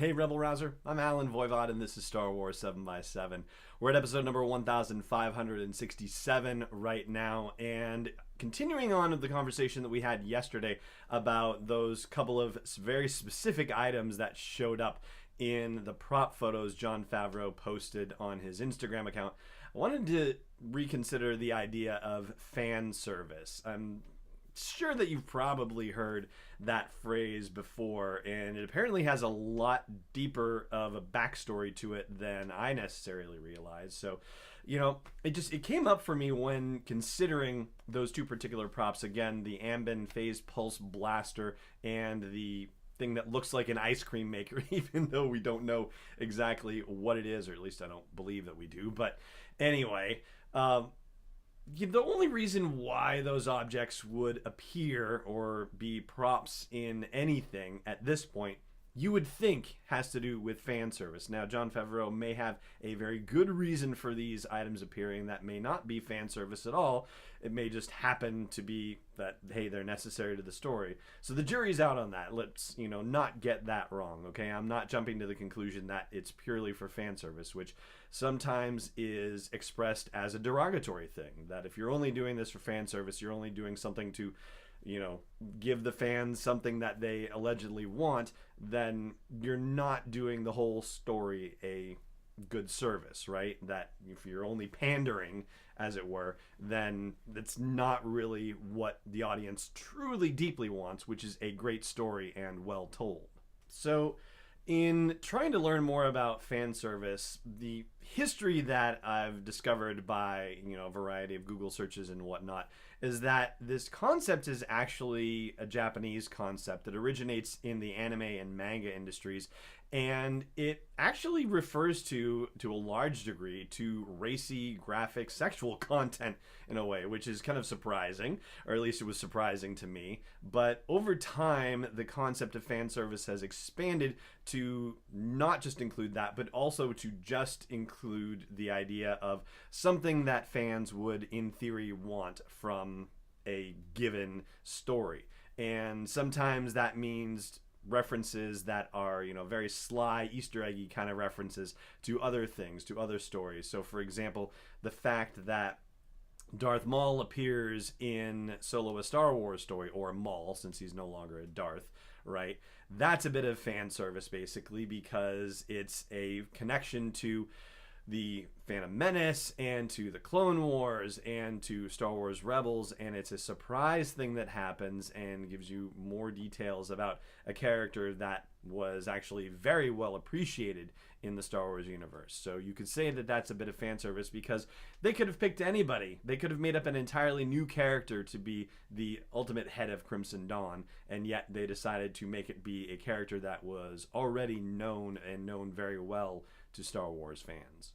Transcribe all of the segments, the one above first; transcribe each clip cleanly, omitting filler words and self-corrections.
Hey Rebel Rouser, I'm Alan Voivod and this is Star Wars 7x7. We're at episode number 1567 right now, and continuing on with the conversation that we had yesterday about those couple of very specific items that showed up in the prop photos Jon Favreau posted on his Instagram account. I wanted to reconsider the idea of fan service. I'm sure that you've probably heard that phrase before, and it apparently has a lot deeper of a backstory to it than I necessarily realized. So, it came up for me when considering those two particular props. Again, the Ambin Phase Pulse Blaster and the thing that looks like an ice cream maker, even though we don't know exactly what it is, or at least I don't believe that we do. But anyway, the only reason why those objects would appear or be props in anything at this point, you would think has to do with fan service. Now, Jon Favreau may have a very good reason for these items appearing that may not be fan service at all. It may just happen to be that, hey, they're necessary to the story. So the jury's out on that. Let's, not get that wrong, okay? I'm not jumping to the conclusion that it's purely for fan service, which sometimes is expressed as a derogatory thing. That if you're only doing this for fan service, you're only doing something to give the fans something that they allegedly want, then you're not doing the whole story a good service, right? That if you're only pandering, as it were, then that's not really what the audience truly deeply wants, which is a great story and well told. So, in trying to learn more about fan service, the history that I've discovered by, a variety of Google searches and whatnot, is that this concept is actually a Japanese concept that originates in the anime and manga industries, and it actually refers to a large degree, to racy, graphic, sexual content in a way, which is kind of surprising, or at least it was surprising to me. But over time, the concept of fan service has expanded to not just include that, but also to just include the idea of something that fans would, in theory, want from a given story. And sometimes that means references that are, very sly, Easter eggy kind of references to other things, to other stories. So, for example, the fact that Darth Maul appears in Solo: A Star Wars Story, or Maul, since he's no longer a Darth, right? That's a bit of fan service, basically, because it's a connection to the Phantom Menace and to the Clone Wars and to Star Wars Rebels, and it's a surprise thing that happens and gives you more details about a character that was actually very well appreciated in the Star Wars universe. So you could say that that's a bit of fan service, because they could have picked anybody. They could have made up an entirely new character to be the ultimate head of Crimson Dawn, and yet they decided to make it be a character that was already known, and known very well to Star Wars fans.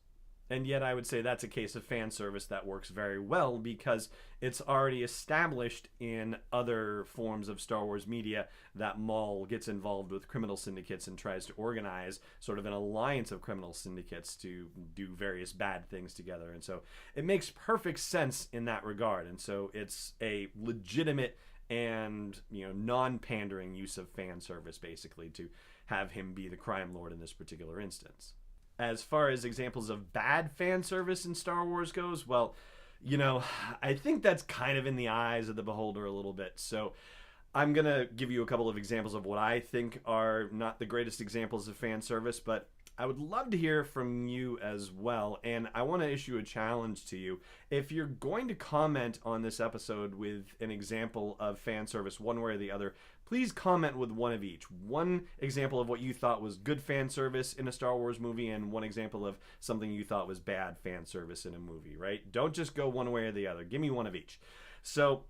And yet I would say that's a case of fan service that works very well, because it's already established in other forms of Star Wars media that Maul gets involved with criminal syndicates and tries to organize sort of an alliance of criminal syndicates to do various bad things together. And so it makes perfect sense in that regard. And so it's a legitimate and non-pandering use of fan service, basically, to have him be the crime lord in this particular instance. As far as examples of bad fan service in Star Wars goes, well, I think that's kind of in the eyes of the beholder a little bit. So I'm going to give you a couple of examples of what I think are not the greatest examples of fan service, but I would love to hear from you as well. And I want to issue a challenge to you. If you're going to comment on this episode with an example of fan service one way or the other, please comment with one of each. One example of what you thought was good fan service in a Star Wars movie, and one example of something you thought was bad fan service in a movie, right? Don't just go one way or the other. Give me one of each. So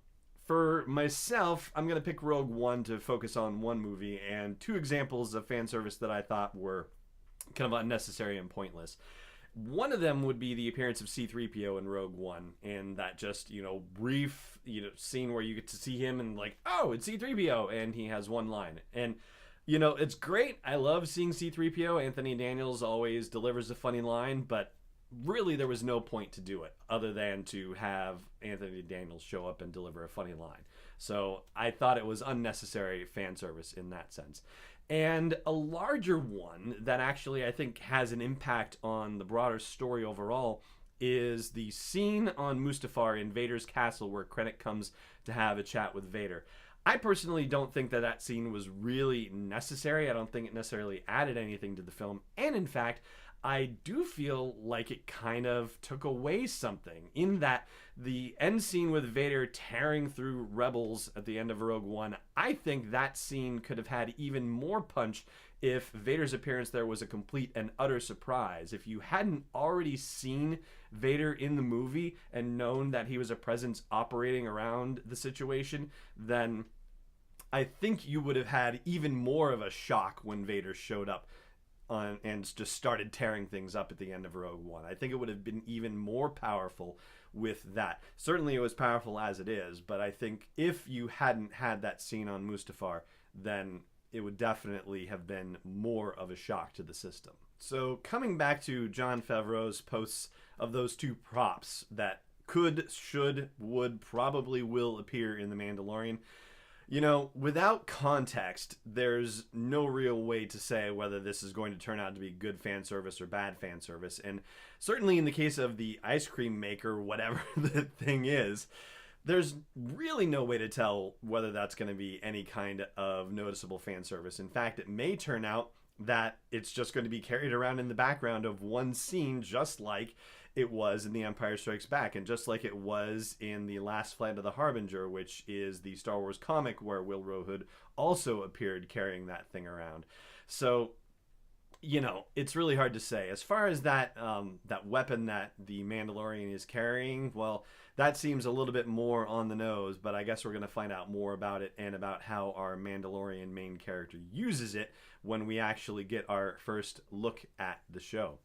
for myself, I'm going to pick Rogue One to focus on one movie, and two examples of fan service that I thought were kind of unnecessary and pointless. One of them would be the appearance of C-3PO in Rogue One, and that just, brief, scene where you get to see him and like, oh, it's C-3PO, and he has one line. And, it's great. I love seeing C-3PO. Anthony Daniels always delivers a funny line, but really there was no point to do it other than to have Anthony Daniels show up and deliver a funny line. So I thought it was unnecessary fan service in that sense. And a larger one that actually I think has an impact on the broader story overall is the scene on Mustafar in Vader's castle where Krennic comes to have a chat with Vader. I personally don't think that that scene was really necessary. I don't think it necessarily added anything to the film. And in fact, I do feel like it kind of took away something in that the end scene with Vader tearing through rebels at the end of Rogue One, I think that scene could have had even more punch if Vader's appearance there was a complete and utter surprise. If you hadn't already seen Vader in the movie and known that he was a presence operating around the situation, then I think you would have had even more of a shock when Vader showed up and just started tearing things up at the end of Rogue One. I think it would have been even more powerful with that. Certainly it was powerful as it is, but I think if you hadn't had that scene on Mustafar, then it would definitely have been more of a shock to the system. So coming back to Jon Favreau's posts of those two props that could, should, would, probably will appear in The Mandalorian, you know, without context, there's no real way to say whether this is going to turn out to be good fan service or bad fan service. And certainly in the case of the ice cream maker, whatever the thing is, there's really no way to tell whether that's going to be any kind of noticeable fan service. In fact, it may turn out that it's just going to be carried around in the background of one scene, just like it was in The Empire Strikes Back, and just like it was in The Last Flight of the Harbinger, which is the Star Wars comic where Willrow Hood also appeared carrying that thing around. So, you know, it's really hard to say. As far as that that weapon that the Mandalorian is carrying, well, that seems a little bit more on the nose, but I guess we're going to find out more about it and about how our Mandalorian main character uses it when we actually get our first look at the show.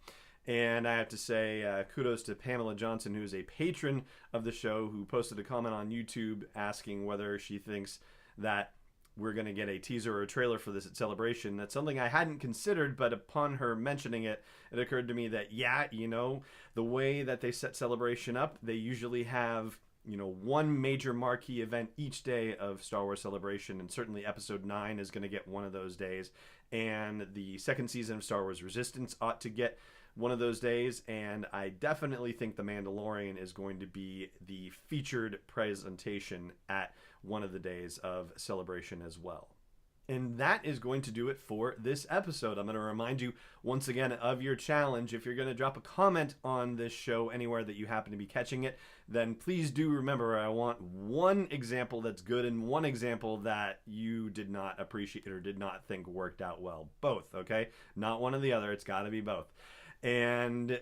And I have to say kudos to Pamela Johnson, who's a patron of the show, who posted a comment on YouTube asking whether she thinks that we're going to get a teaser or a trailer for this at Celebration. That's something I hadn't considered, but upon her mentioning it, it occurred to me that, yeah, you know, the way that they set Celebration up, they usually have, you know, one major marquee event each day of Star Wars Celebration, and certainly Episode 9 is going to get one of those days, and the second season of Star Wars Resistance ought to get one of those days, and I definitely think The Mandalorian is going to be the featured presentation at one of the days of Celebration as well. And that is going to do it for this episode. I'm going to remind you once again of your challenge. If you're going to drop a comment on this show anywhere that you happen to be catching it, then please do remember I want one example that's good and one example that you did not appreciate or did not think worked out well. Both, okay? Not one or the other. It's got to be both. And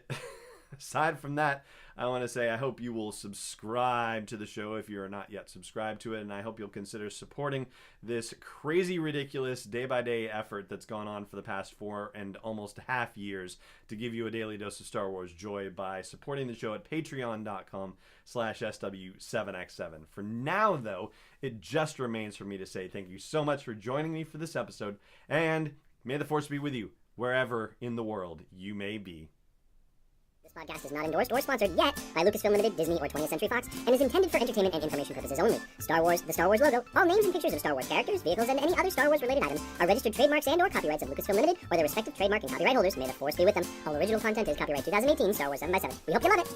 aside from that, I want to say I hope you will subscribe to the show if you are not yet subscribed to it, and I hope you'll consider supporting this crazy, ridiculous, day-by-day effort that's gone on for the past 4 and almost half years to give you a daily dose of Star Wars joy by supporting the show at patreon.com/SW7x7. For now, though, it just remains for me to say thank you so much for joining me for this episode, and may the Force be with you wherever in the world you may be. This podcast is not endorsed or sponsored yet by Lucasfilm Limited, Disney, or 20th Century Fox, and is intended for entertainment and information purposes only. Star Wars, the Star Wars logo, all names and pictures of Star Wars characters, vehicles, and any other Star Wars-related items are registered trademarks and or copyrights of Lucasfilm Limited or their respective trademark and copyright holders. May the Force be with them. All original content is copyright 2018 Star Wars 7x7. We hope you love it!